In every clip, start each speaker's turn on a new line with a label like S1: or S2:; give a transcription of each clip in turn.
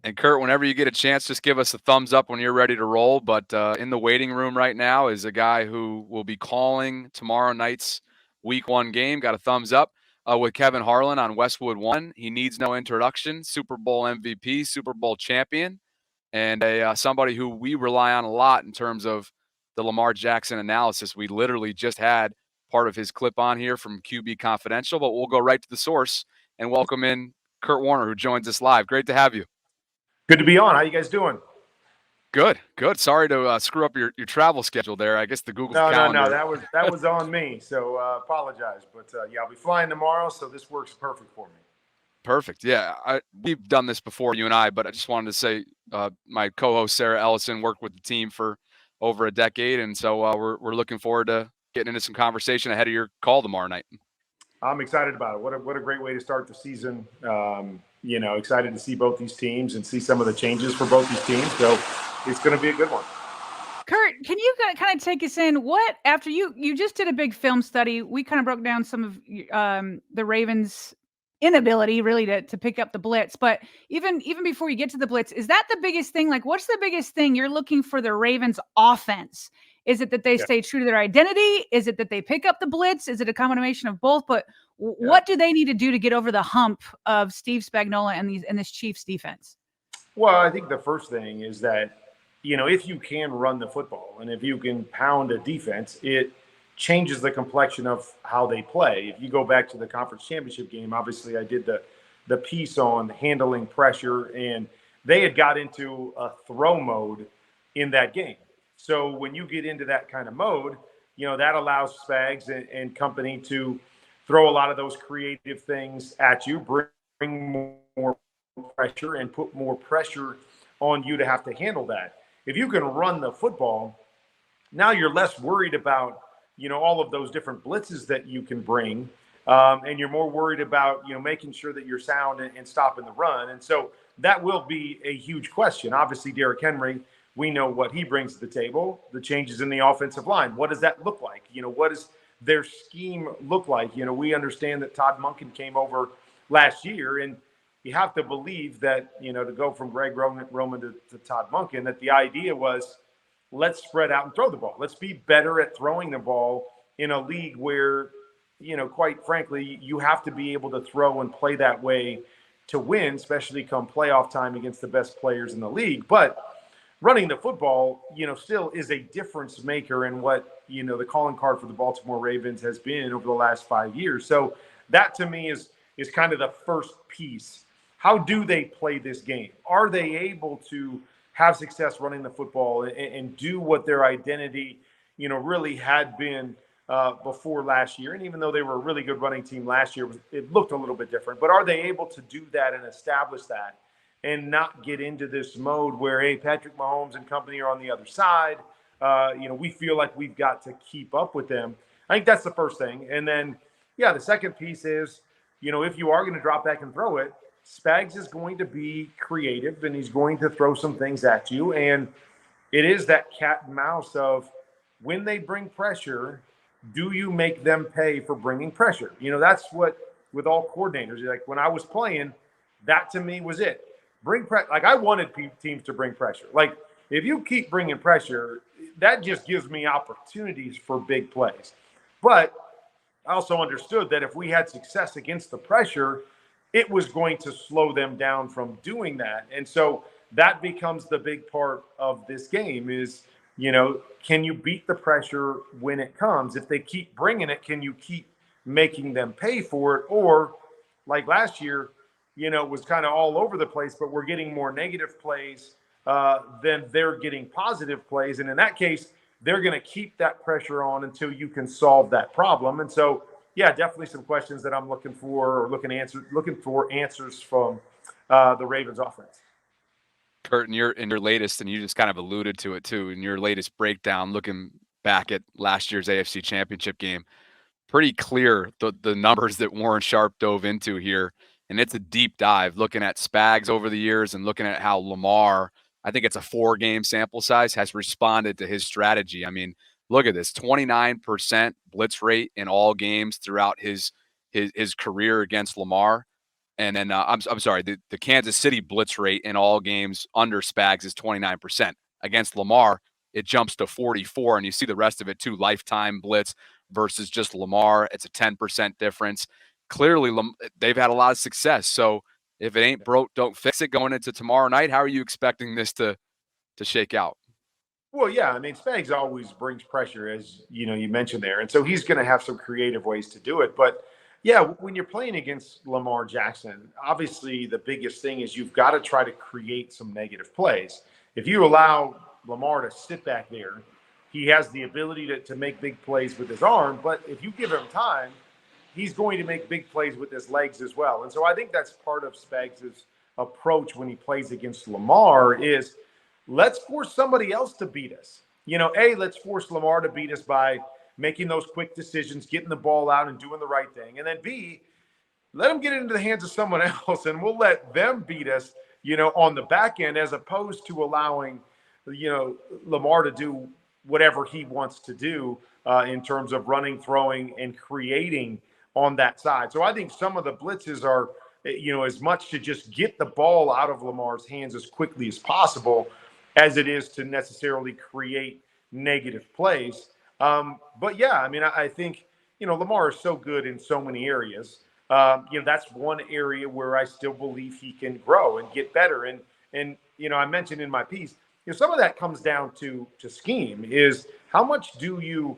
S1: And Kurt, whenever you get a chance, just give us a thumbs up when you're ready to roll. But in the waiting room right now is a guy who will be calling tomorrow night's Week 1 game. Got a thumbs up with Kevin Harlan on Westwood One. He needs no introduction. Super Bowl MVP, Super Bowl champion, and somebody who we rely on a lot in terms of the Lamar Jackson analysis. We literally just had part of his clip on here from QB Confidential, but we'll go right to the source and welcome in Kurt Warner, who joins us live. Great to have you.
S2: Good to be on. How you guys doing?
S1: Good, good. Sorry to screw up your travel schedule there. I guess the Google Calendar.
S2: No. That was on me. So apologize, but yeah, I'll be flying tomorrow, so this works perfect for me.
S1: Perfect. Yeah, we've done this before, you and I, but I just wanted to say my co-host Sarah Ellison worked with the team for over a decade, and so we're looking forward to getting into some conversation ahead of your call tomorrow night.
S2: I'm excited about it. What a great way to start the season. Excited to see both these teams and see some of the changes for both these teams. So it's going to be a good one.
S3: Kurt, can you kind of take us in? What, after you just did a big film study, we kind of broke down some of the Ravens' inability really to pick up the blitz. But even before you get to the blitz, is that the biggest thing? Like, what's the biggest thing you're looking for the Ravens' offense? Is it that they stay true to their identity? Is it that they pick up the blitz? Is it a combination of both? But what do they need to do to get over the hump of Steve Spagnuolo and this Chiefs defense?
S2: Well, I think the first thing is that, if you can run the football and if you can pound a defense, it changes the complexion of how they play. If you go back to the conference championship game, obviously I did the piece on handling pressure, and they had got into a throw mode in that game. So when you get into that kind of mode, that allows Spags and company to throw a lot of those creative things at you, bring more pressure and put more pressure on you to have to handle that. If you can run the football, now you're less worried about, all of those different blitzes that you can bring. And you're more worried about, making sure that you're sound and stopping the run. And so that will be a huge question. Obviously, Derrick Henry, we know what he brings to the table, the changes in the offensive line. What does that look like? What does their scheme look like? We understand that Todd Monken came over last year, and you have to believe that, to go from Greg Roman to Todd Monken, that the idea was, let's spread out and throw the ball. Let's be better at throwing the ball in a league where, quite frankly, you have to be able to throw and play that way to win, especially come playoff time against the best players in the league. But running the football, still is a difference maker in what, the calling card for the Baltimore Ravens has been over the last 5 years. So that to me is kind of the first piece. How do they play this game? Are they able to have success running the football and do what their identity, really had been before last year? And even though they were a really good running team last year, it looked a little bit different. But are they able to do that and establish that and not get into this mode where, hey, Patrick Mahomes and company are on the other side? We feel like we've got to keep up with them. I think that's the first thing. And then, the second piece is, if you are going to drop back and throw it, Spags is going to be creative and he's going to throw some things at you. And it is that cat and mouse of, when they bring pressure, do you make them pay for bringing pressure? That's what, with all coordinators, like when I was playing, that to me was it. Bring pressure. Like I wanted teams to bring pressure. Like if you keep bringing pressure, that just gives me opportunities for big plays. But I also understood that if we had success against the pressure, it was going to slow them down from doing that. And so that becomes the big part of this game is, can you beat the pressure when it comes? If they keep bringing it, can you keep making them pay for it? Or like last year, it was kind of all over the place, but we're getting more negative plays than they're getting positive plays. And in that case, they're going to keep that pressure on until you can solve that problem. And so, yeah, definitely some questions that I'm looking for answers from the Ravens offense.
S1: Kurt, in your latest, and you just kind of alluded to it too, in your latest breakdown, looking back at last year's AFC Championship game, pretty clear the numbers that Warren Sharp dove into here. And it's a deep dive looking at Spags over the years and looking at how Lamar, I think it's a 4-game sample size, has responded to his strategy. I mean, look at this, 29% blitz rate in all games throughout his career against Lamar. And then I'm sorry, the Kansas City blitz rate in all games under Spags is 29%. Against Lamar, it jumps to 44, and you see the rest of it too. Lifetime blitz versus just Lamar, it's a 10% difference. Clearly, they've had a lot of success. So if it ain't broke, don't fix it. Going into tomorrow night, how are you expecting this to shake out?
S2: Well, yeah, I mean, Spags always brings pressure, as you know, you mentioned there, and so he's going to have some creative ways to do it. But yeah, when you're playing against Lamar Jackson, obviously the biggest thing is you've got to try to create some negative plays. If you allow Lamar to sit back there, he has the ability to make big plays with his arm. But if you give him time, he's going to make big plays with his legs as well. And so I think that's part of Spags' approach when he plays against Lamar is let's force somebody else to beat us. You know, A, let's force Lamar to beat us by making those quick decisions, getting the ball out and doing the right thing. And then B, let them get it into the hands of someone else and we'll let them beat us, you know, on the back end, as opposed to allowing, you know, Lamar to do whatever he wants to do in terms of running, throwing, and creating on that side. So I think some of the blitzes are, you know, as much to just get the ball out of Lamar's hands as quickly as possible as it is to necessarily create negative plays. But yeah, I mean, I think, you know, Lamar is so good in so many areas. You know, that's one area where I still believe he can grow and get better. And you know, I mentioned in my piece, you know, some of that comes down to scheme. Is how much do you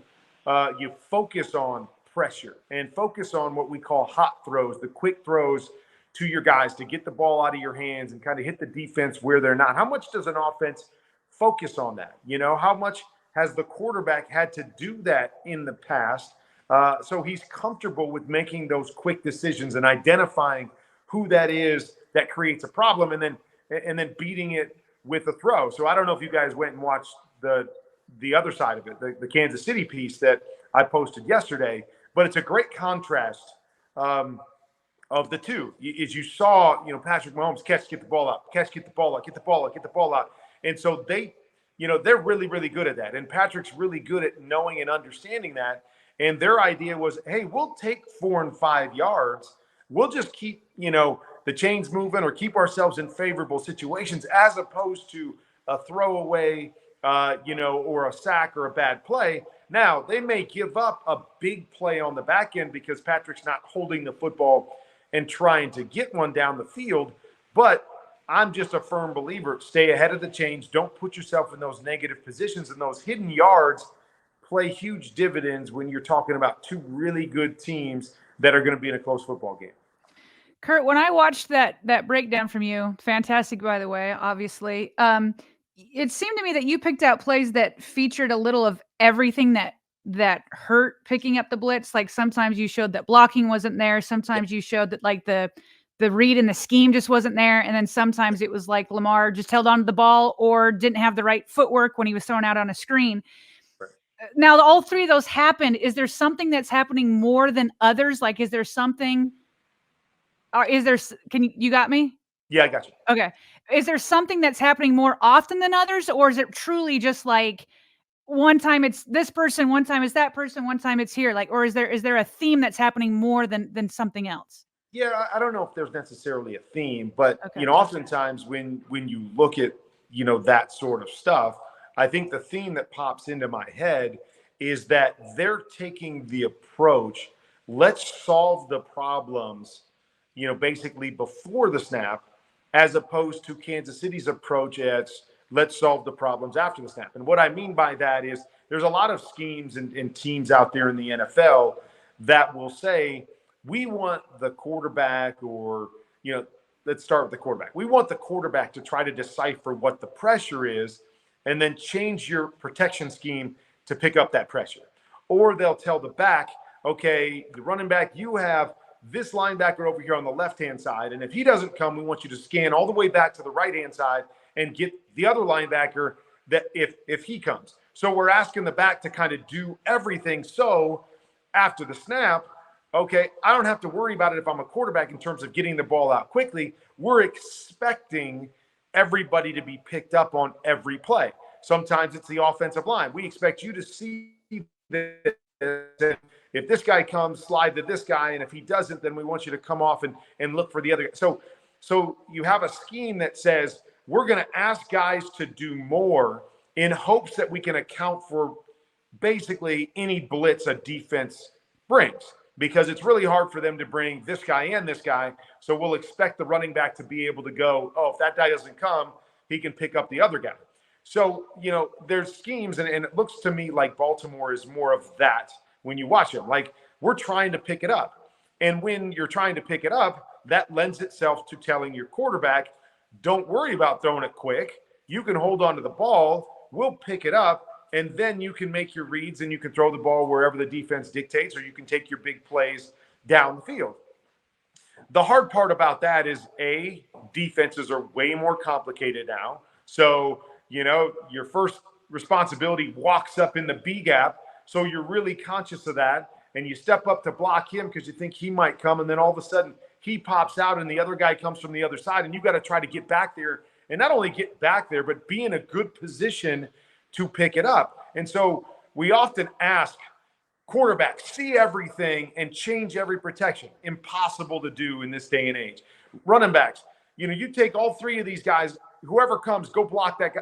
S2: you focus on pressure and focus on what we call hot throws, the quick throws to your guys to get the ball out of your hands and kind of hit the defense where they're not. How much does an offense focus on that? You know, how much has the quarterback had to do that in the past? So he's comfortable with making those quick decisions and identifying who that is that creates a problem, and then beating it with a throw. So I don't know if you guys went and watched the other side of it, the Kansas City piece that I posted yesterday, but it's a great contrast of the two. As you saw, you know, Patrick Mahomes get the ball out, get the ball out. And so they, you know, they're really, really good at that. And Patrick's really good at knowing and understanding that. And their idea was, hey, we'll take 4 and 5 yards. We'll just keep, you know, the chains moving or keep ourselves in favorable situations as opposed to a throwaway, you know, or a sack or a bad play. Now, they may give up a big play on the back end because Patrick's not holding the football and trying to get one down the field. But I'm just a firm believer. Stay ahead of the chains. Don't put yourself in those negative positions, and those hidden yards play huge dividends when you're talking about two really good teams that are going to be in a close football game.
S3: Kurt, when I watched that breakdown from you, fantastic, by the way, obviously, it seemed to me that you picked out plays that featured a little of everything that hurt picking up the blitz. Like sometimes you showed that blocking wasn't there. Sometimes you showed that like the read and the scheme just wasn't there. And then sometimes it was like Lamar just held on to the ball or didn't have the right footwork when he was thrown out on a screen.
S2: Right.
S3: Now, all three of those happened. Is there something that's happening more than others? Like, is there something, or is there, you got me?
S2: Yeah, I got you.
S3: Okay. Is there something that's happening more often than others? Or is it truly just like one time it's this person, one time it's that person, one time it's here? Like, or is there a theme that's happening more than something else?
S2: Yeah, I don't know if there's necessarily a theme, but
S3: Okay.
S2: you know, oftentimes when you look at, you know, that sort of stuff, I think the theme that pops into my head is that they're taking the approach, let's solve the problems, you know, basically before the snap, as opposed to Kansas City's approach as let's solve the problems after the snap. And what I mean by that is there's a lot of schemes and teams out there in the NFL that will say, we want the quarterback, or, you know, let's start with the quarterback. We want the quarterback to try to decipher what the pressure is and then change your protection scheme to pick up that pressure. Or they'll tell the back, okay, the running back, you have this linebacker over here on the left-hand side, and if he doesn't come, we want you to scan all the way back to the right-hand side and get the other linebacker that if he comes. So we're asking the back to kind of do everything. So after the snap, okay, I don't have to worry about it if I'm a quarterback in terms of getting the ball out quickly. We're expecting everybody to be picked up on every play. Sometimes it's the offensive line. We expect you to see this. if this guy comes, slide to this guy. And if he doesn't, then we want you to come off and look for the other guy. So you have a scheme that says we're going to ask guys to do more in hopes that we can account for basically any blitz a defense brings, because it's really hard for them to bring this guy and this guy. So we'll expect the running back to be able to go, oh, if that guy doesn't come, he can pick up the other guy. So, there's schemes, and it looks to me like Baltimore is more of that when you watch them. Like, we're trying to pick it up. And when you're trying to pick it up, that lends itself to telling your quarterback, don't worry about throwing it quick. You can hold on to the ball. We'll pick it up. And then you can make your reads and you can throw the ball wherever the defense dictates, or you can take your big plays down the field. The hard part about that is, defenses are way more complicated now. So, your first responsibility walks up in the B gap. So you're really conscious of that. And you step up to block him because you think he might come. And then all of a sudden he pops out and the other guy comes from the other side. And you got to try to get back there, and not only get back there, but be in a good position to pick it up. And so we often ask quarterbacks, see everything and change every protection. Impossible to do in this day and age. Running backs, you take all three of these guys, whoever comes, go block that guy.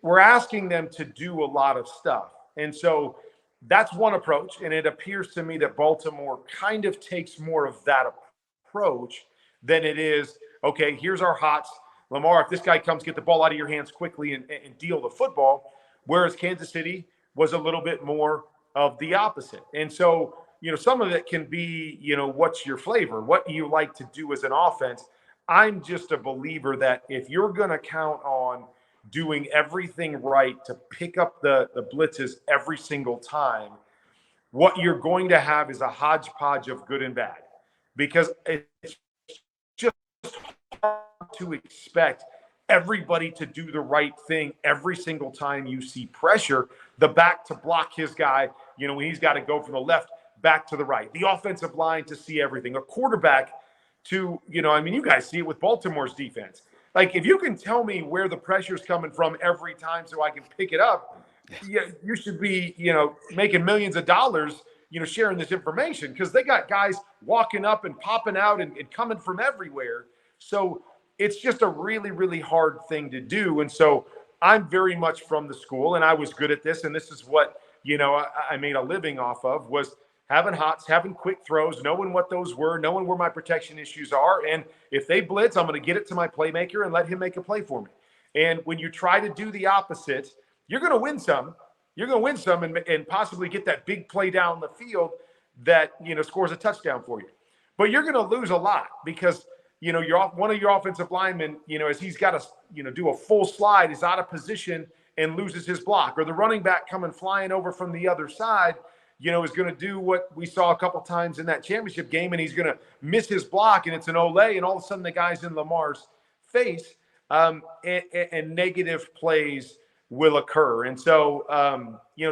S2: We're asking them to do a lot of stuff. And so that's one approach. And it appears to me that Baltimore kind of takes more of that approach than it is, okay, here's our hots. Lamar, if this guy comes, get the ball out of your hands quickly and deal the football. Whereas Kansas City was a little bit more of the opposite. And so, some of it can be, what's your flavor? What do you like to do as an offense? I'm just a believer that if you're going to count on doing everything right to pick up the blitzes every single time, what you're going to have is a hodgepodge of good and bad, because it's just hard to expect everybody to do the right thing every single time you see pressure. The back to block his guy, when he's got to go from the left back to the right. The offensive line to see everything. A quarterback to, you guys see it with Baltimore's defense. Like, if you can tell me where the pressure's coming from every time so I can pick it up, you should be, making millions of dollars, sharing this information, because they got guys walking up and popping out and coming from everywhere. So it's just a really, really hard thing to do. And so I'm very much from the school, and I was good at this. And this is what, I made a living off of, was having hots, having quick throws, knowing what those were, knowing where my protection issues are. And if they blitz, I'm going to get it to my playmaker and let him make a play for me. And when you try to do the opposite, you're going to win some. You're going to win some and possibly get that big play down the field that, scores a touchdown for you. But you're going to lose a lot because, one of your offensive linemen, as he's got to, do a full slide, is out of position and loses his block. Or the running back coming flying over from the other side, is going to do what we saw a couple times in that championship game, and he's going to miss his block, and it's an Olay, and all of a sudden the guy's in Lamar's face, and negative plays will occur. And so,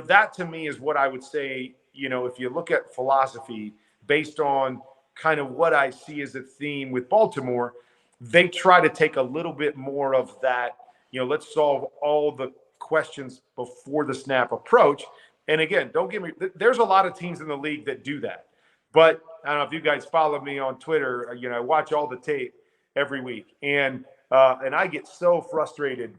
S2: that to me is what I would say, if you look at philosophy based on kind of what I see as a theme with Baltimore, they try to take a little bit more of that, let's solve all the questions before the snap approach. And again, don't get me, there's a lot of teams in the league that do that. But I don't know if you guys follow me on Twitter, I watch all the tape every week. And I get so frustrated,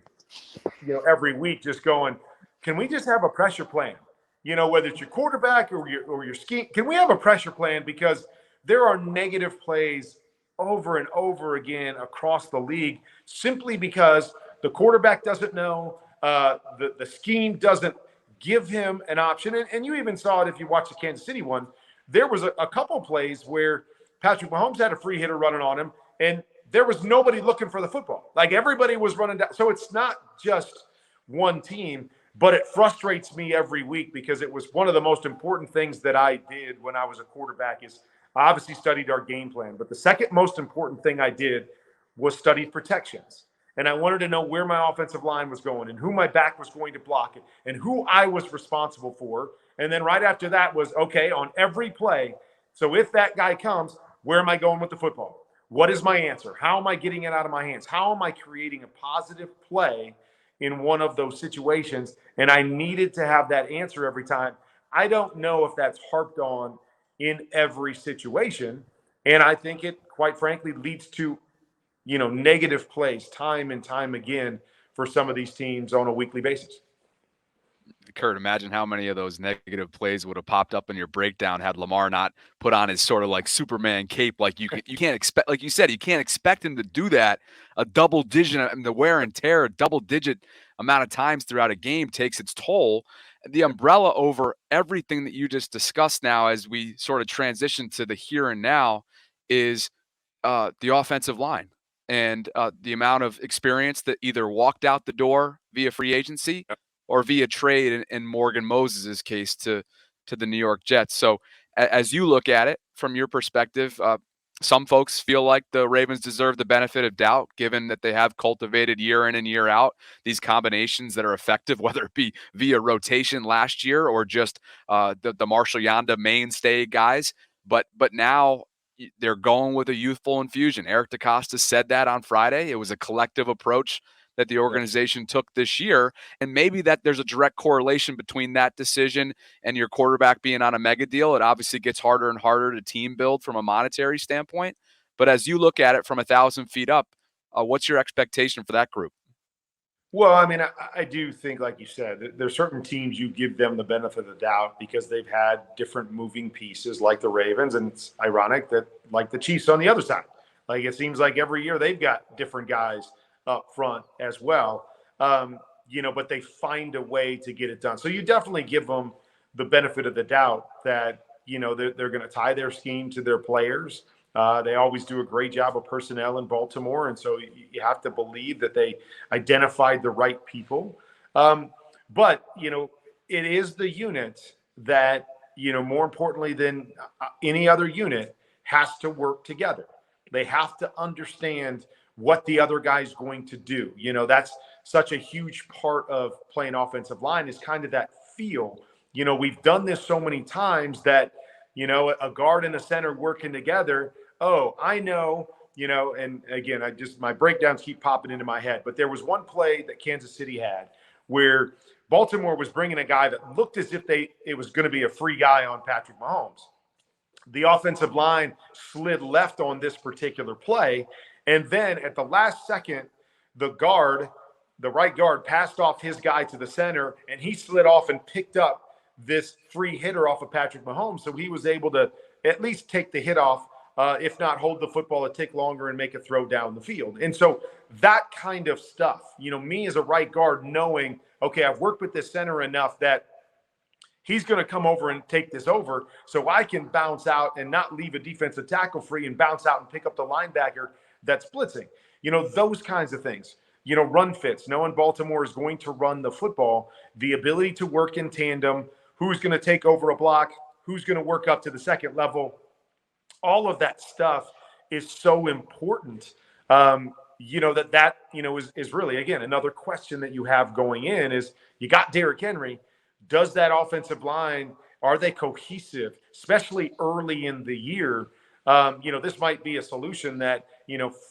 S2: every week just going, can we just have a pressure plan? Whether it's your quarterback or your scheme, can we have a pressure plan? Because there are negative plays over and over again across the league simply because the quarterback doesn't know, the scheme doesn't give him an option. And you even saw it if you watch the Kansas City one. There was a couple plays where Patrick Mahomes had a free hitter running on him, and there was nobody looking for the football. Like, everybody was running down. So it's not just one team, but it frustrates me every week because it was one of the most important things that I did when I was a quarterback is I obviously studied our game plan. But the second most important thing I did was study protections. And I wanted to know where my offensive line was going and who my back was going to block it and who I was responsible for. And then right after that was, okay, on every play, so if that guy comes, where am I going with the football? What is my answer? How am I getting it out of my hands? How am I creating a positive play in one of those situations? And I needed to have that answer every time. I don't know if that's harped on in every situation. And I think it, quite frankly, leads to, negative plays time and time again for some of these teams on a weekly basis.
S1: Kurt, imagine how many of those negative plays would have popped up in your breakdown had Lamar not put on his sort of like Superman cape. Like you can't expect, like you said, you can't expect him to do that. A double digit, I mean, the wear and tear, a double digit amount of times throughout a game takes its toll. The umbrella over everything that you just discussed now, as we sort of transition to the here and now, is the offensive line and the amount of experience that either walked out the door via free agency or via trade in Morgan Moses' case to the New York Jets. So as you look at it from your perspective, some folks feel like the Ravens deserve the benefit of doubt, given that they have cultivated year in and year out these combinations that are effective, whether it be via rotation last year or just the Marshall Yanda mainstay guys. But now they're going with a youthful infusion. Eric DeCosta said that on Friday. It was a collective approach that the organization took this year. And maybe that there's a direct correlation between that decision and your quarterback being on a mega deal. It obviously gets harder and harder to team build from a monetary standpoint. But as you look at it from 1,000 feet up, what's your expectation for that group?
S2: Well, I mean, I do think, like you said, there's certain teams you give them the benefit of the doubt because they've had different moving pieces, like the Ravens, and it's ironic that, like the Chiefs on the other side, like it seems like every year they've got different guys up front as well, but they find a way to get it done. So you definitely give them the benefit of the doubt that they're going to tie their scheme to their players. They always do a great job of personnel in Baltimore. And so you have to believe that they identified the right people. But it is the unit that, more importantly than any other unit, has to work together. They have to understand what the other guy's going to do. That's such a huge part of playing offensive line, is kind of that feel. We've done this so many times that, a guard and a center working together. Oh, I know, and again, my breakdowns keep popping into my head, but there was one play that Kansas City had where Baltimore was bringing a guy that looked as if it was going to be a free guy on Patrick Mahomes. The offensive line slid left on this particular play. And then at the last second, the right guard passed off his guy to the center, and he slid off and picked up this free hitter off of Patrick Mahomes. So he was able to at least take the hit off, if not hold the football a tick longer and make a throw down the field. And so that kind of stuff, me as a right guard knowing, okay, I've worked with this center enough that he's going to come over and take this over so I can bounce out and not leave a defensive tackle free and bounce out and pick up the linebacker that's blitzing. Those kinds of things. Run fits, knowing Baltimore is going to run the football, the ability to work in tandem, who's going to take over a block, who's going to work up to the second level. All of that stuff is so important. Is really, again, another question that you have going in is, you got Derrick Henry. Does that offensive line, are they cohesive, especially early in the year? This might be a solution that,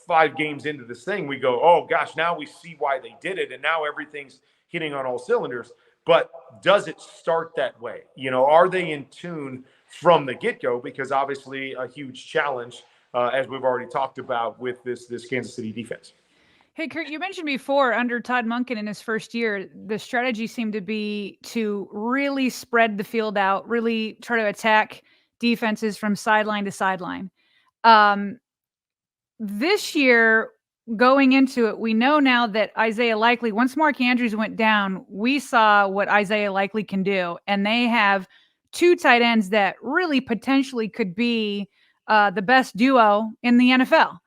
S2: 5 games into this thing, we go, oh gosh, now we see why they did it. And now everything's hitting on all cylinders. But does it start that way? Are they in tune from the get-go? Because obviously a huge challenge, as we've already talked about with this Kansas City defense.
S3: Hey, Kurt, you mentioned before under Todd Monken in his first year, the strategy seemed to be to really spread the field out, really try to attack defenses from sideline to sideline. This year, going into it, we know now that Isaiah Likely, once Mark Andrews went down, we saw what Isaiah Likely can do. And they have 2 tight ends that really potentially could be the best duo in the NFL.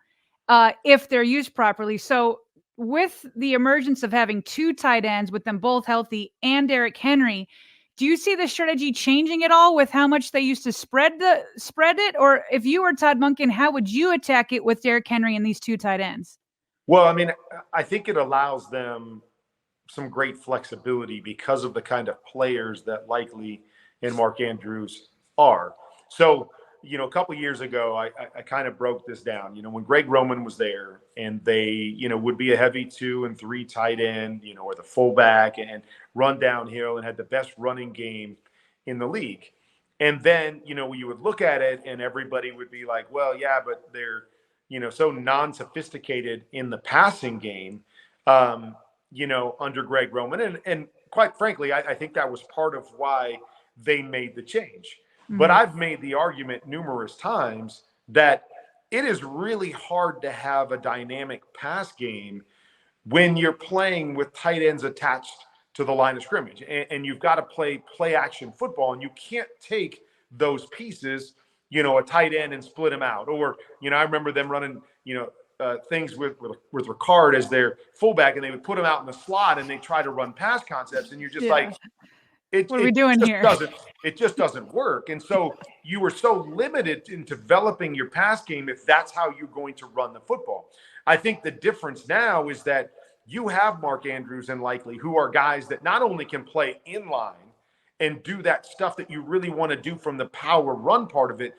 S3: If they're used properly. So with the emergence of having 2 tight ends with them both healthy and Derrick Henry, do you see the strategy changing at all with how much they used to spread it? Or if you were Todd Monken, how would you attack it with Derrick Henry and these 2 tight ends?
S2: Well, I mean, I think it allows them some great flexibility because of the kind of players that Likely and Mark Andrews are. So, a couple of years ago, I kind of broke this down. When Greg Roman was there and they, would be a heavy 2 and 3 tight end, or the fullback and run downhill and had the best running game in the league. And then, you know, you would look at it and everybody would be like, well, yeah, but they're, you know, so non-sophisticated in the passing game, you know, under Greg Roman. And quite frankly, I think that was part of why they made the change. But I've made the argument numerous times that it is really hard to have a dynamic pass game when you're playing with tight ends attached to the line of scrimmage, and you've got to play action football, and you can't take those pieces, you know, a tight end and split them out. Or, you know, I remember them running, you know, things with Ricard as their fullback, and they would put him out in the slot and they try to run pass concepts, and you're just like,
S3: what are we doing here?
S2: It just doesn't work. And so you were so limited in developing your pass game if that's how you're going to run the football. I think the difference now is that you have Mark Andrews and Likely, who are guys that not only can play in line and do that stuff that you really want to do from the power run part of it,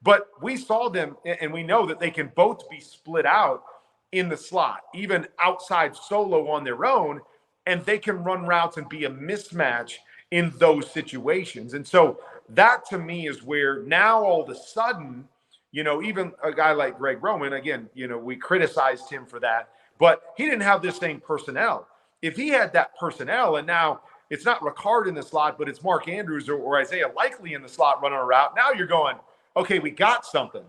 S2: but we saw them and we know that they can both be split out in the slot, even outside solo on their own, and they can run routes and be a mismatch in those situations. And so that to me is where now all of a sudden, you know, even a guy like Greg Roman, again, you know, we criticized him for that, but he didn't have this same personnel. If he had that personnel, and now it's not Ricard in the slot, but it's Mark Andrews or Isaiah Likely in the slot running a route, now you're going, okay, we got something.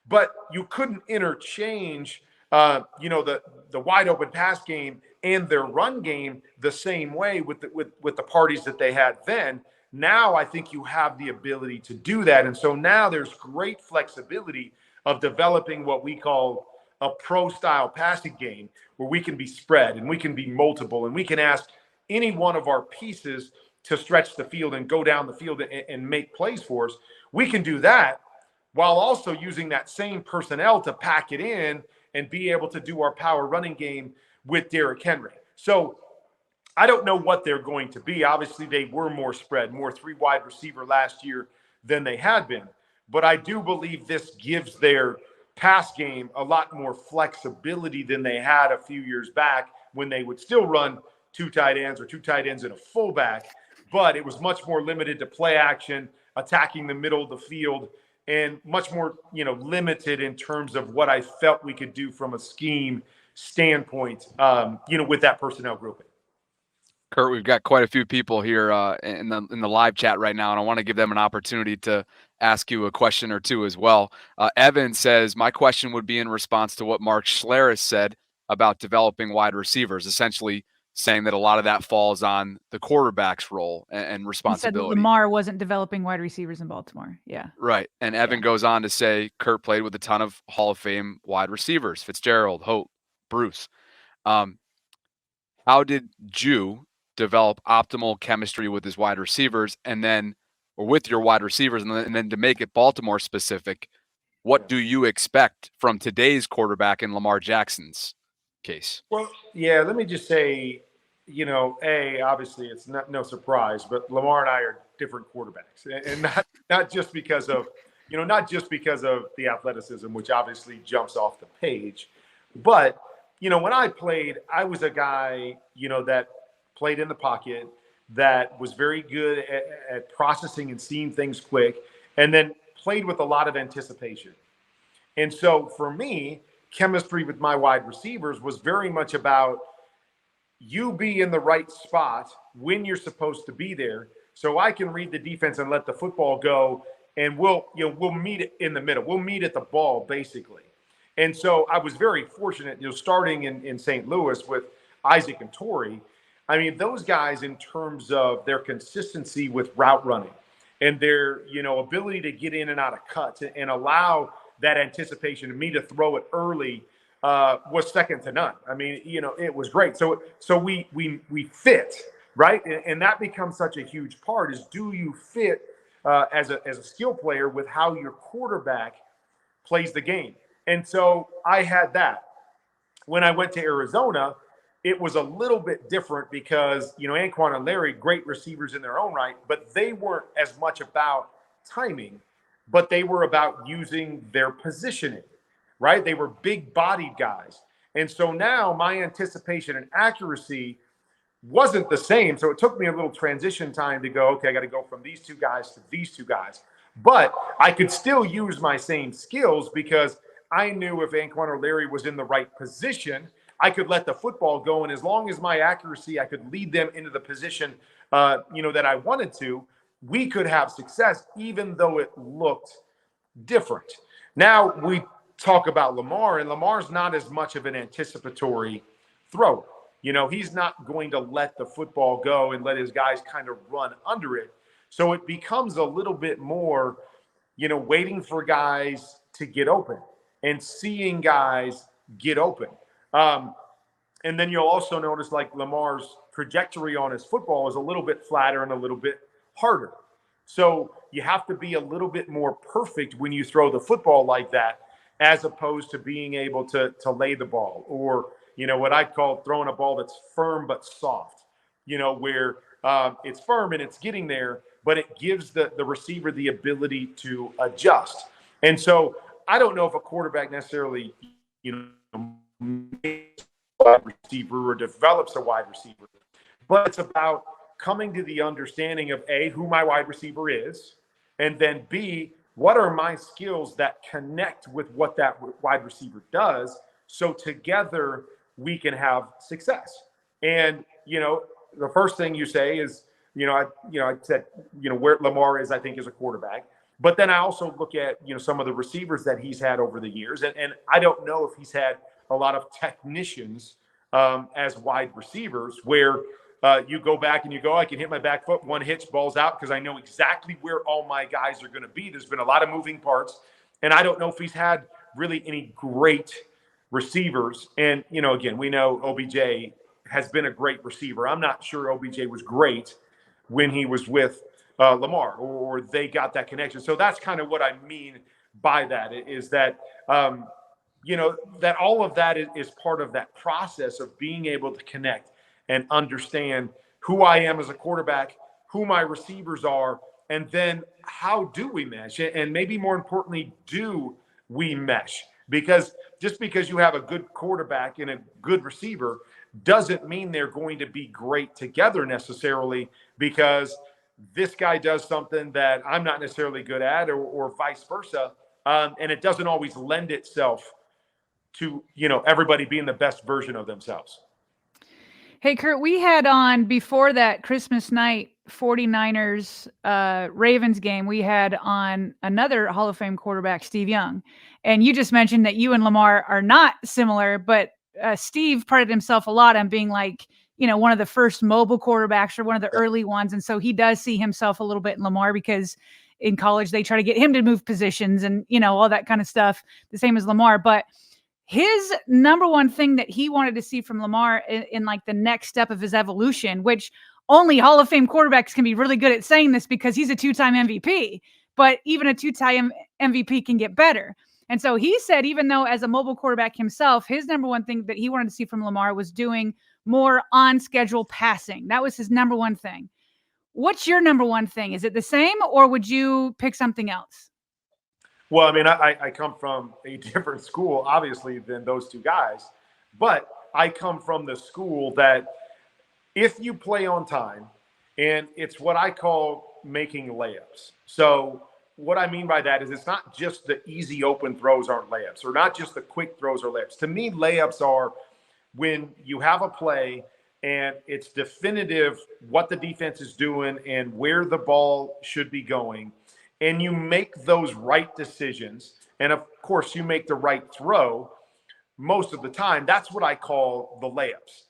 S2: But you couldn't interchange, you know, the wide open pass game and their run game the same way with the parties that they had then. Now I think you have the ability to do that. And so now there's great flexibility of developing what we call a pro style passing game, where we can be spread and we can be multiple and we can ask any one of our pieces to stretch the field and go down the field and make plays for us. We can do that while also using that same personnel to pack it in and be able to do our power running game with Derrick Henry. So I don't know what they're going to be. Obviously, they were more spread, more three wide receiver last year than they had been. But I do believe this gives their pass game a lot more flexibility than they had a few years back when they would still run two tight ends and a fullback. But it was much more limited to play action, attacking the middle of the field, and much more, you know, limited in terms of what I felt we could do from a scheme standpoint, you know, with that personnel grouping.
S1: Kurt, we've got quite a few people here in the live chat right now, and I want to give them an opportunity to ask you a question or two as well. Evan says, my question would be in response to what Mark Schlereth said about developing wide receivers, essentially saying that a lot of that falls on the quarterback's role and responsibility.
S3: He said Lamar wasn't developing wide receivers in Baltimore. Yeah.
S1: Right. And Evan goes on to say Kurt played with a ton of Hall of Fame wide receivers, Fitzgerald, Hope, Bruce. How did Jew develop optimal chemistry with his wide receivers or with your wide receivers? And then to make it Baltimore specific, what do you expect from today's quarterback in Lamar Jackson's case?
S2: Well, yeah, let me just say, you know, obviously it's no surprise, but Lamar and I are different quarterbacks, and not just because of, you know, not just because of the athleticism, which obviously jumps off the page, but, you know, when I played, I was a guy, you know, that played in the pocket, that was very good at processing and seeing things quick, and then played with a lot of anticipation. And so for me, chemistry with my wide receivers was very much about you be in the right spot when you're supposed to be there, so I can read the defense and let the football go, and we'll meet it in the middle. We'll meet at the ball, basically. And so I was very fortunate, you know, starting in St. Louis with Isaac and Torrey. I mean, those guys, in terms of their consistency with route running and their, you know, ability to get in and out of cuts and allow that anticipation of me to throw it early was second to none. I mean, you know, it was great. So we fit, right? And that becomes such a huge part is, do you fit as a skill player with how your quarterback plays the game? And so I had that. When I went to Arizona, it was a little bit different because, you know, Anquan and Larry, great receivers in their own right, but they weren't as much about timing, but they were about using their positioning, right? They were big-bodied guys. And so now my anticipation and accuracy wasn't the same. So it took me a little transition time to go, okay, I got to go from these two guys to these two guys. But I could still use my same skills because I knew if Anquan or Larry was in the right position, I could let the football go. And as long as my accuracy, I could lead them into the position, that I wanted to, we could have success, even though it looked different. Now we talk about Lamar, and Lamar's not as much of an anticipatory thrower. He's not going to let the football go and let his guys kind of run under it. So it becomes a little bit more, waiting for guys to get open and seeing guys get open. And then you'll also notice like Lamar's trajectory on his football is a little bit flatter and a little bit harder. So you have to be a little bit more perfect when you throw the football like that, as opposed to being able to lay the ball, or, what I call throwing a ball that's firm but soft, where it's firm and it's getting there, but it gives the receiver the ability to adjust. And so I don't know if a quarterback necessarily, makes a wide receiver or develops a wide receiver, but it's about coming to the understanding of A, who my wide receiver is, and then B, what are my skills that connect with what that wide receiver does, so together we can have success. And, the first thing you say is, I said, where Lamar is, I think, as a quarterback. But then I also look at, some of the receivers that he's had over the years. And I don't know if he's had a lot of technicians as wide receivers where you go back and you go, I can hit my back foot, one hitch, ball's out, because I know exactly where all my guys are going to be. There's been a lot of moving parts. And I don't know if he's had really any great receivers. And, again, we know OBJ has been a great receiver. I'm not sure OBJ was great when he was with Lamar, or they got that connection. So that's kind of what I mean by that, is that, that all of that is part of that process of being able to connect and understand who I am as a quarterback, who my receivers are, and then how do we mesh? And maybe more importantly, do we mesh? Because just because you have a good quarterback and a good receiver doesn't mean they're going to be great together necessarily, because this guy does something that I'm not necessarily good at, or vice versa. And it doesn't always lend itself to, everybody being the best version of themselves.
S3: Hey, Kurt, we had on before that Christmas night 49ers Ravens game, we had on another Hall of Fame quarterback, Steve Young. And you just mentioned that you and Lamar are not similar, but Steve prided himself a lot on being like, one of the first mobile quarterbacks, or one of the early ones. And so he does see himself a little bit in Lamar, because in college they try to get him to move positions and, all that kind of stuff, the same as Lamar. But his number one thing that he wanted to see from Lamar in like the next step of his evolution, which only Hall of Fame quarterbacks can be really good at saying this, because he's a two-time MVP, but even a two-time MVP can get better. And so he said, even though as a mobile quarterback himself, his number one thing that he wanted to see from Lamar was doing more on-schedule passing. That was his number one thing. What's your number one thing? Is it the same, or would you pick something else?
S2: Well, I mean, I come from a different school, obviously, than those two guys. But I come from the school that if you play on time, and it's what I call making layups. So what I mean by that is it's not just the easy open throws aren't layups, or not just the quick throws are layups. To me, layups are when you have a play and it's definitive what the defense is doing and where the ball should be going, and you make those right decisions, and of course you make the right throw most of the time. That's what I call the layups.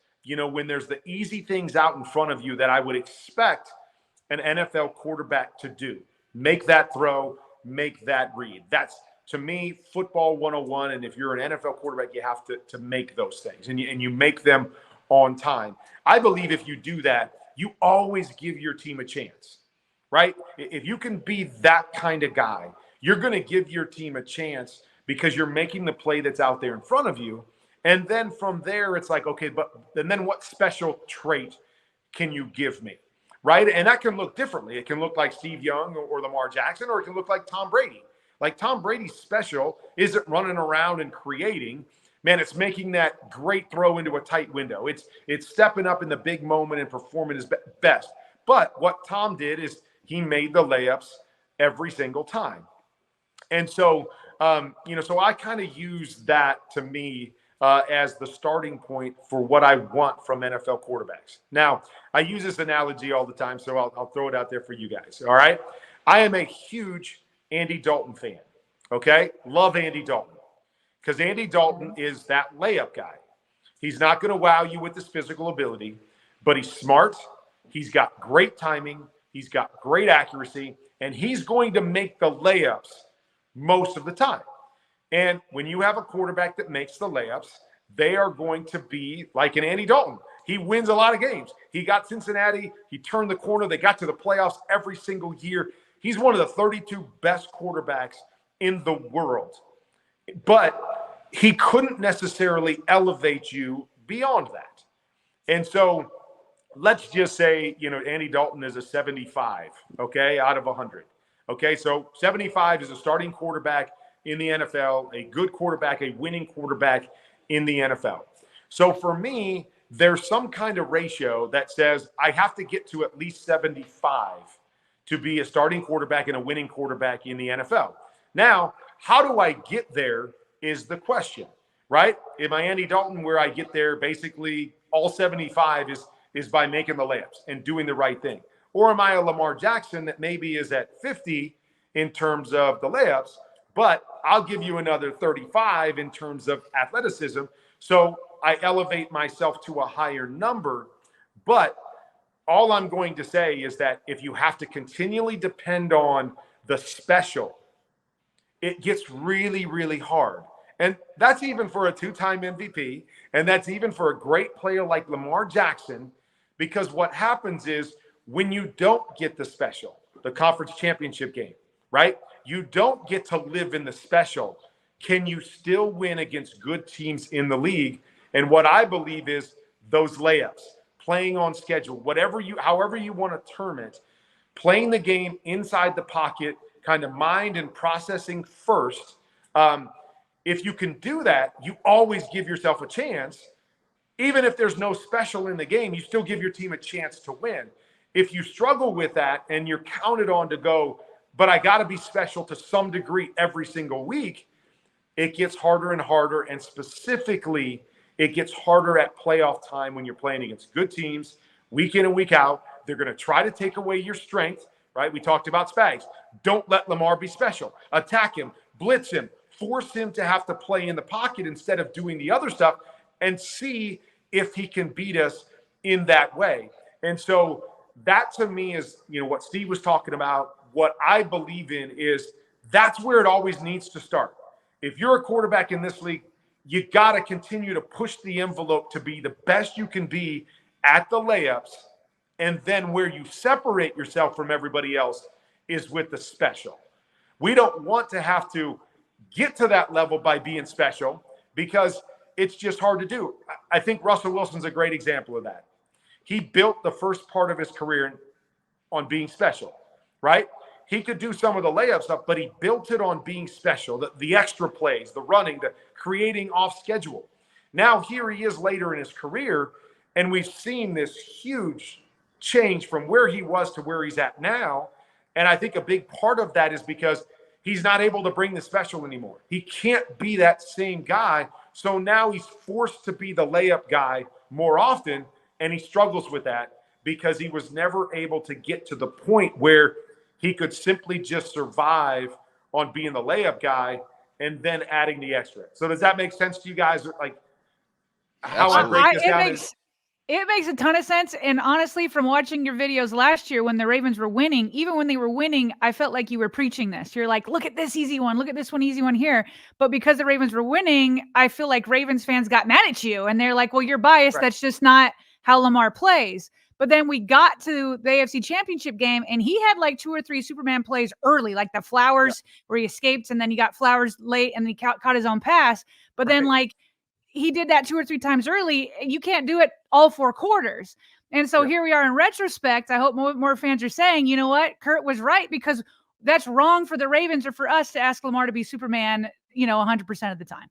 S2: When there's the easy things out in front of you that I would expect an NFL quarterback to do. Make that throw, make that read. That's, to me, football 101. And if you're an NFL quarterback, you have to make those things, and you make them on time. I believe if you do that, you always give your team a chance. Right? If you can be that kind of guy, you're going to give your team a chance, because you're making the play that's out there in front of you. And then from there, it's like, okay, and then what special trait can you give me? Right? And that can look differently. It can look like Steve Young or Lamar Jackson, or it can look like Tom Brady. Like Tom Brady's special isn't running around and creating. Man, it's making that great throw into a tight window. It's stepping up in the big moment and performing his best. But what Tom did is he made the layups every single time. And so, so I kind of use that to me as the starting point for what I want from NFL quarterbacks. Now, I use this analogy all the time, so I'll throw it out there for you guys. All right. I am a huge Andy Dalton fan. Okay. Love Andy Dalton because Andy Dalton is that layup guy. He's not going to wow you with his physical ability, but he's smart. He's got great timing. He's got great accuracy, and he's going to make the layups most of the time. And when you have a quarterback that makes the layups, they are going to be like an Andy Dalton. He wins a lot of games. He got Cincinnati. He turned the corner. They got to the playoffs every single year. He's one of the 32 best quarterbacks in the world. But he couldn't necessarily elevate you beyond that. And so let's just say, Andy Dalton is a 75, okay, out of 100. Okay, so 75 is a starting quarterback in the NFL, a good quarterback, a winning quarterback in the NFL. So for me, there's some kind of ratio that says I have to get to at least 75 to be a starting quarterback and a winning quarterback in the NFL. Now, how do I get there is the question, right? Am I Andy Dalton where I get there basically all 75 is by making the layups and doing the right thing? Or am I a Lamar Jackson that maybe is at 50 in terms of the layups, but I'll give you another 35 in terms of athleticism. So I elevate myself to a higher number. But all I'm going to say is that if you have to continually depend on the special, it gets really, really hard. And that's even for a two-time MVP. And that's even for a great player like Lamar Jackson, because what happens is when you don't get the special, the conference championship game, right? You don't get to live in the special. Can you still win against good teams in the league? And what I believe is those layups, playing on schedule, however you want to term it, playing the game inside the pocket, kind of mind and processing first. If you can do that, you always give yourself a chance. Even if there's no special in the game, you still give your team a chance to win. If you struggle with that and you're counted on to go, but I got to be special to some degree every single week, it gets harder and harder. And specifically, it gets harder at playoff time when you're playing against good teams week in and week out. They're going to try to take away your strength, right? We talked about Spags. Don't let Lamar be special. Attack him, blitz him, force him to have to play in the pocket instead of doing the other stuff, and see if he can beat us in that way. And so that to me is, what Steve was talking about. What I believe in is that's where it always needs to start. If you're a quarterback in this league, you got to continue to push the envelope to be the best you can be at the layups. And then where you separate yourself from everybody else is with the special. We don't want to have to get to that level by being special because it's just hard to do. I think Russell Wilson's a great example of that. He built the first part of his career on being special, right? He could do some of the layup stuff, but he built it on being special, the extra plays, the running, the creating off schedule. Now here he is later in his career, and we've seen this huge change from where he was to where he's at now. And I think a big part of that is because he's not able to bring the special anymore. He can't be that same guy. So now he's forced to be the layup guy more often, and he struggles with that because he was never able to get to the point where he could simply just survive on being the layup guy and then adding the extra. So does that make sense to you guys? Like how I break this down?
S3: It makes a ton of sense. And honestly, from watching your videos last year when the Ravens were winning, even when they were winning, I felt like you were preaching this. You're like, look at this easy one. Look at this one, easy one here. But because the Ravens were winning, I feel like Ravens fans got mad at you. And they're like, well, you're biased. Right. That's just not how Lamar plays. But then we got to the AFC Championship game, and he had like 2 or 3 Superman plays early, like the Flowers where he escaped, and then he got Flowers late, and then he caught his own pass. But then he did that 2 or 3 times early. You can't do it all 4 quarters. And so here we are in retrospect. I hope more fans are saying, you know what? Kurt was right, because that's wrong for the Ravens or for us to ask Lamar to be Superman 100% of the time.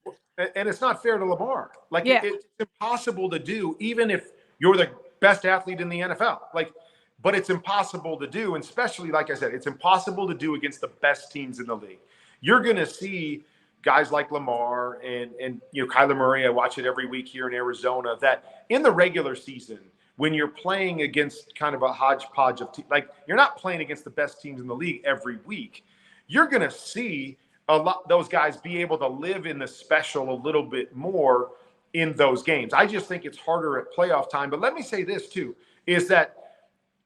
S2: And it's not fair to Lamar. Like
S3: Yeah.
S2: it's impossible to do, even if you're the best athlete in the NFL. But it's impossible to do, and especially, like I said, it's impossible to do against the best teams in the league. You're going to see guys like Lamar and Kyler Murray. I watch it every week here in Arizona. That in the regular season, when you're playing against kind of a hodgepodge of like you're not playing against the best teams in the league every week, you're going to see a lot those guys be able to live in the special a little bit more in those games. I just think it's harder at playoff time. But let me say this too, is that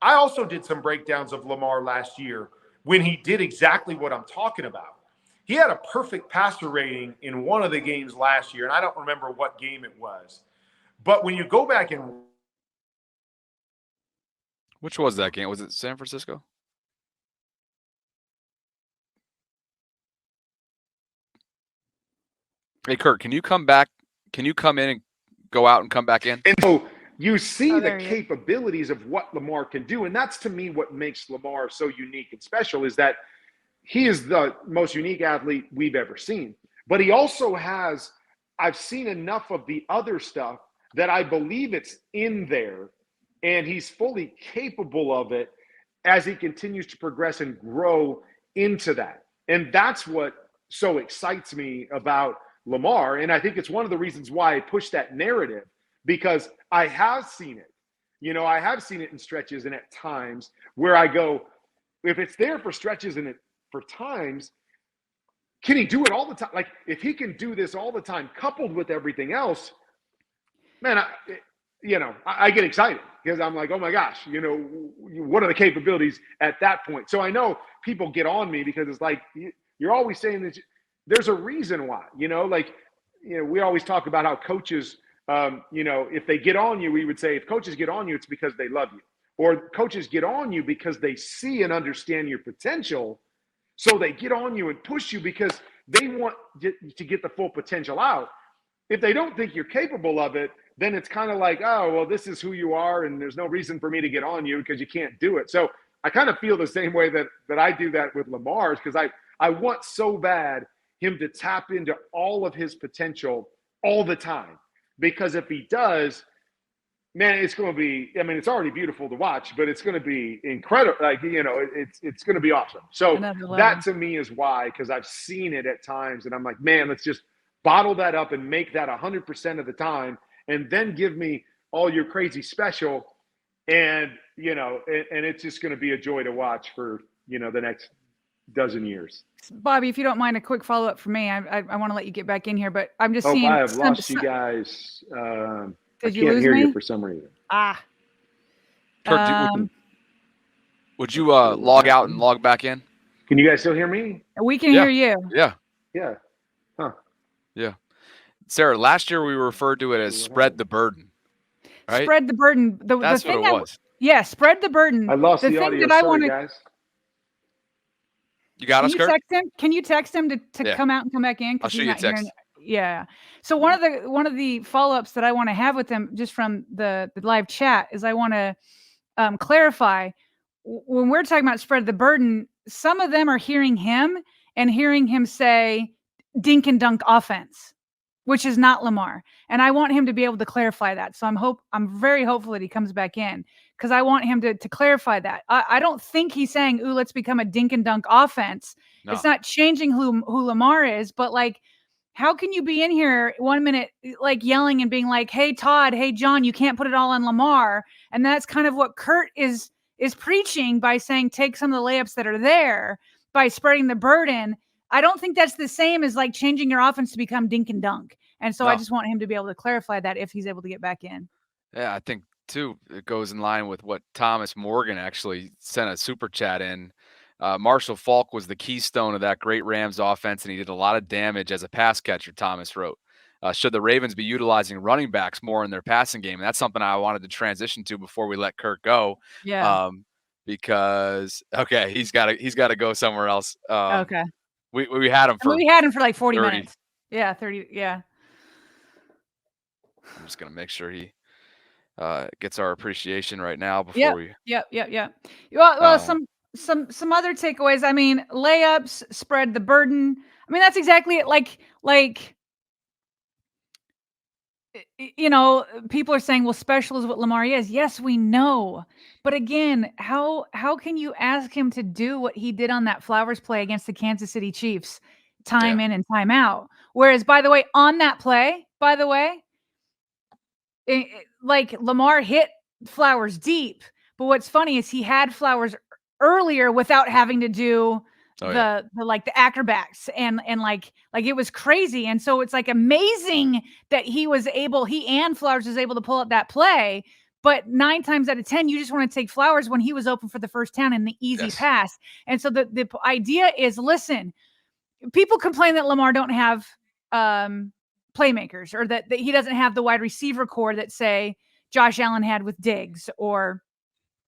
S2: I also did some breakdowns of Lamar last year when he did exactly what I'm talking about. He had a perfect passer rating in one of the games last year, and I don't remember what game it was. But when you go back and
S1: which was that game? Was it San Francisco? Hey, Kurt, can you come back? Can you come in and go out and come back in?
S4: And so you see the capabilities of what Lamar can do. And that's, to me, what makes Lamar so unique and special is that he is the most unique athlete we've ever seen. But he also has, I've seen enough of the other stuff that I believe it's in there, and he's fully capable of it as he continues to progress and grow into that. And that's what so excites me about Lamar. And I think it's one of the reasons why I push that narrative, because I have seen it. I have seen it in stretches and at times where I go, if it's there for stretches and for times, can he do it all the time? Like, if he can do this all the time, coupled with everything else, man, I get excited because I'm like, oh my gosh, what are the capabilities at that point? So I know people get on me because it's like, you're always saying that there's a reason why, we always talk about how coaches, if they get on you, we would say if coaches get on you, it's because they love you, or coaches get on you because they see and understand your potential. So they get on you and push you because they want to get the full potential out. If they don't think you're capable of it, then it's kind of like, oh, well, this is who you are, and there's no reason for me to get on you because you can't do it. So I kind of feel the same way that I do that with Lamar's, because I want so bad him to tap into all of his potential all the time. Because if he does, man, it's going to be, it's already beautiful to watch, but it's going to be incredible. Like, it's going to be awesome. So that to me is why, because I've seen it at times and I'm like, man, let's just bottle that up and make that 100% of the time. And then give me all your crazy special. And, and it's just going to be a joy to watch for, the next dozen years.
S3: Bobby, if you don't mind, a quick follow-up for me. I want to let you get back in here, but I'm just seeing.
S4: I have lost you guys.
S3: Did
S4: you
S3: lose
S4: hear
S3: me?
S4: You for some reason.
S1: Kurt, would you log out and log back in?
S4: Can you guys still hear me?
S3: We can hear you.
S1: Yeah.
S4: Yeah. Huh.
S1: Yeah. Sarah, last year we referred to it as spread the burden. Right?
S3: Spread the burden.
S1: That's
S3: the thing
S1: what it was.
S3: Yeah, spread the burden.
S4: I lost the audio. Sorry, guys.
S1: You got us, Kurt?
S3: Can you text him to come out and come back in?
S1: I'll show you a text.
S3: Yeah. So one of the follow-ups that I want to have with them just from the live chat is I want to clarify, when we're talking about spread the burden, some of them are hearing him and hearing him say dink and dunk offense, which is not Lamar. And I want him to be able to clarify that. So I'm very hopeful that he comes back in, because I want him to clarify that. I don't think he's saying, ooh, let's become a dink and dunk offense. No. It's not changing who Lamar is, but like, how can you be in here 1 minute, like yelling and being like, hey, Todd, hey, John, you can't put it all on Lamar. And that's kind of what Kurt is preaching by saying, take some of the layups that are there by spreading the burden. I don't think that's the same as like changing your offense to become dink and dunk. And so I just want him to be able to clarify that if he's able to get back in.
S1: Yeah, I think too, it goes in line with what Thomas Morgan actually sent a super chat in. Marshall Faulk was the keystone of that great Rams offense, and he did a lot of damage as a pass catcher, Thomas wrote. Should the Ravens be utilizing running backs more in their passing game? And that's something I wanted to transition to before we let Kurt go.
S3: Yeah.
S1: Because he's got to go somewhere else.
S3: Okay.
S1: We had him
S3: for like 40 minutes. Yeah, 30. Yeah.
S1: I'm just gonna make sure he gets our appreciation right now before we.
S3: Yep. Well, some other takeaways. I mean, layups spread the burden. I mean, that's exactly it. Like you know, people are saying, well, special is what Lamar is. Yes, we know. But again, how can you ask him to do what he did on that Flowers play against the Kansas City Chiefs, time in and time out? Whereas, by the way, on that play, by the way, like Lamar hit Flowers deep, but what's funny is he had Flowers earlier without having to do the like the acrobats and like it was crazy. And so it's like amazing that he and Flowers was able to pull up that play. But 9 times out of 10, you just want to take Flowers when he was open for the first down and the easy pass. And so the idea is, listen, people complain that Lamar don't have playmakers, or that he doesn't have the wide receiver core that, say, Josh Allen had with Diggs, or,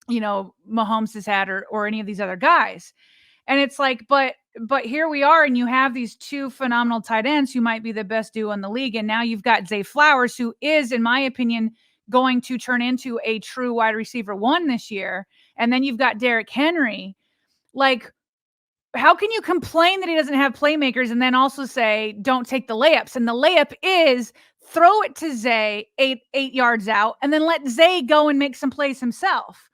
S3: you know, Mahomes has had, or any of these other guys. And it's like, but here we are, and you have these 2 phenomenal tight ends who might be the best duo in the league. And now you've got Zay Flowers, who is, in my opinion, going to turn into a true wide receiver 1 this year. And then you've got Derrick Henry. Like, how can you complain that he doesn't have playmakers and then also say, don't take the layups? And the layup is throw it to Zay 8 yards out and then let Zay go and make some plays himself.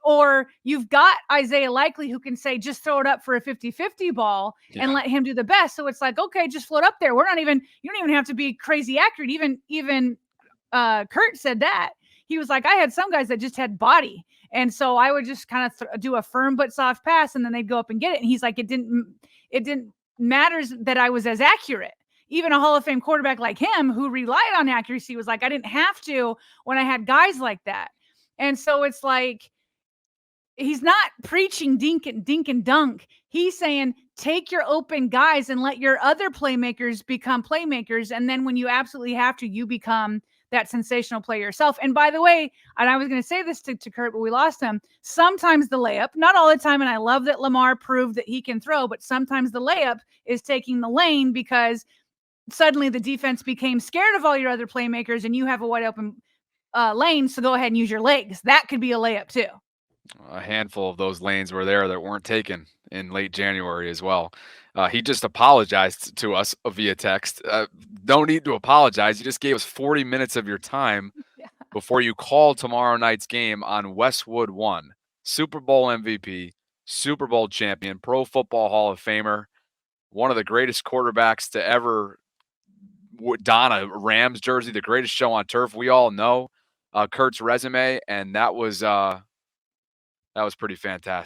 S3: Or you've got Isaiah Likely, who can say, just throw it up for a 50-50 ball and let him do the best. So it's like, okay, just float up there. You don't even have to be crazy accurate. Even Kurt said that. He was like, I had some guys that just had body. And so I would just kind of do a firm but soft pass, and then they'd go up and get it. And he's like, it didn't matter that I was as accurate. Even a Hall of Fame quarterback like him, who relied on accuracy, was like, I didn't have to when I had guys like that. And so it's like, he's not preaching dink and dunk. He's saying, take your open guys and let your other playmakers become playmakers. And then when you absolutely have to, you become that sensational player yourself. And by the way, and I was going to say this to Kurt, but we lost him. Sometimes the layup, not all the time, and I love that Lamar proved that he can throw, but sometimes the layup is taking the lane because suddenly the defense became scared of all your other playmakers and you have a wide open lane, so go ahead and use your legs. That could be a layup too.
S1: A handful of those lanes were there that weren't taken in late January as well. He just apologized to us via text. No need to apologize. You just gave us 40 minutes of your time before you called tomorrow night's game on Westwood One. Super Bowl MVP, Super Bowl champion, Pro Football Hall of Famer, one of the greatest quarterbacks to ever don a Rams jersey, the greatest show on turf. We all know Kurt's resume, and that was pretty fantastic.